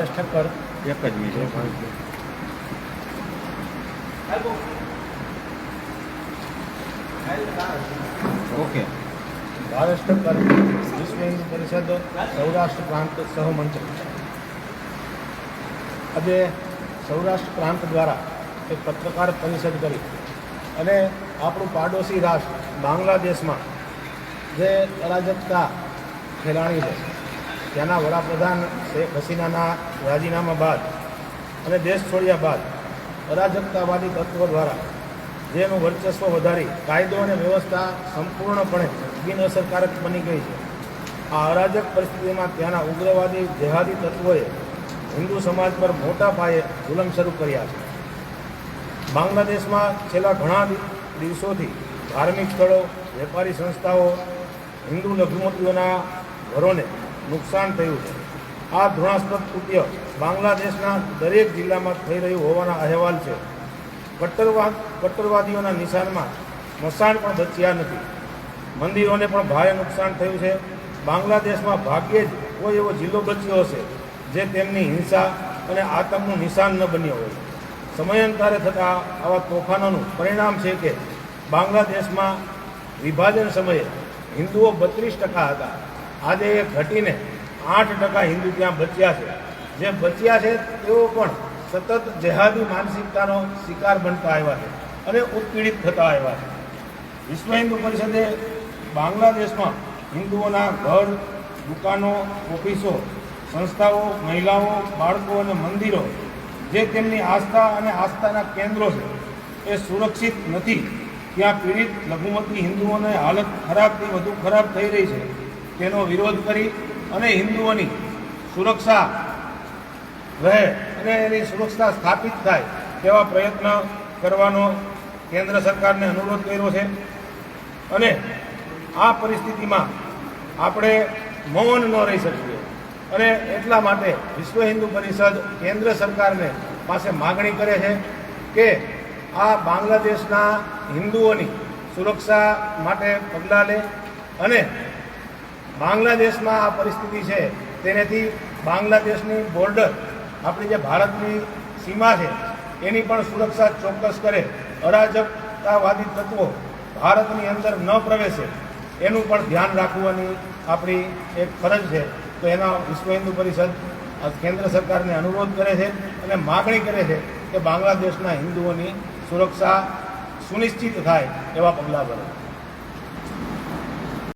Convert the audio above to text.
ઠક્કર એક જ minute. Okay. Bhavesh Thakkar, વિશ્વ હિન્દુ પરિષદ સૌરાષ્ટ્ર પ્રાંત સહમંચ. આજે સૌરાષ્ટ્ર પ્રાંત દ્વારા એક પત્રકાર પરિષદ કરી અને આપણું પાડોશી રાષ્ટ્ર બાંગ્લાદેશમાં જે અરાજકતા ફેલાણી છે, ત્યાંના વડાપ્રધાન શેખ હસીનાના રાજીનામા બાદ અને દેશ છોડ્યા બાદ અરાજકતાવાદી તત્વો દ્વારા જેનું વર્ચસ્વ વધારી કાયદો અને વ્યવસ્થા સંપૂર્ણપણે બિનઅસરકારક બની ગઈ છે. આ અરાજક પરિસ્થિતિમાં ત્યાંના ઉગ્રવાદી જેહાદી તત્વોએ હિન્દુ સમાજ પર મોટા પાયે જુલમ શરૂ કર્યા છે. બાંગ્લાદેશમાં છેલ્લા ઘણા દિવસોથી ધાર્મિક સ્થળો, વેપારી સંસ્થાઓ, હિન્દુ લઘુમતીઓના ઘરોને નુકસાન થયું છે. આ ધૃણાસ્પદ કૃત્ય બાંગ્લાદેશના દરેક જિલ્લામાં થઈ રહ્યું હોવાના અહેવાલ છે. કટ્ટરવાદીઓના નિશાનમાં મસાણ પણ બચ્યા નથી. મંદિરોને પણ ભારે નુકસાન થયું છે. બાંગ્લાદેશમાં ભાગ્યે જ કોઈ એવો જિલ્લો બચ્યો હશે જે તેમની હિંસા અને આતંકનું નિશાન ન બન્યો હોય. સમયાંતરે થતા આવા તોફાનોનું પરિણામ છે કે બાંગ્લાદેશમાં વિભાજન સમયે હિન્દુઓ 32% હતા. આજે એ ઘટીને 8% હિન્દુ ત્યાં બચ્યા છે. જે બચ્યા છે તેઓ પણ સતત જેહાદી માનસિકતાનો શિકાર બનતા આવ્યા છે અને ઉત્પીડિત થતા આવ્યા છે. વિશ્વ હિન્દુ પરિષદે બાંગ્લાદેશમાં હિન્દુઓના ઘર, દુકાનો, ઓફિસો, સંસ્થાઓ, મહિલાઓ, બાળકો અને મંદિરો જે તેમની આસ્થા અને આસ્થાના કેન્દ્રો છે એ સુરક્ષિત નથી. ત્યાં પીડિત લઘુમતી હિન્દુઓને હાલત ખરાબથી વધુ ખરાબ થઈ રહી છે. તેનો વિરોધ કરી અને હિન્દુઓની સુરક્ષા રહે અને એની સુરક્ષા સ્થાપિત થાય તેવા પ્રયત્ન કરવાનો કેન્દ્ર સરકારને અનુરોધ કર્યો છે. અને આ પરિસ્થિતિમાં આપણે મૌન ન રહી શકીએ અને એટલા માટે વિશ્વ હિન્દુ પરિષદ કેન્દ્ર સરકારને પાસે માગણી કરે છે કે આ બાંગ્લાદેશના હિન્દુઓની સુરક્ષા માટે પગલાં લે અને બાંગ્લાદેશમાં આ પરિસ્થિતિ છે તેનાથી બાંગ્લાદેશની બોર્ડર, આપણી જે ભારતની સીમા છે એની પણ સુરક્ષા ચોક્કસ કરે. અરાજકતાવાદી તત્વો ભારતની અંદર ન પ્રવેશે એનું પણ ધ્યાન રાખવાની આપણી એક ફરજ છે. તો એના વિશ્વ હિન્દુ પરિષદ કેન્દ્ર સરકારને અનુરોધ કરે છે અને માગણી કરે છે કે બાંગ્લાદેશના હિન્દુઓની સુરક્ષા સુનિશ્ચિત થાય એવા પગલાં ભરે.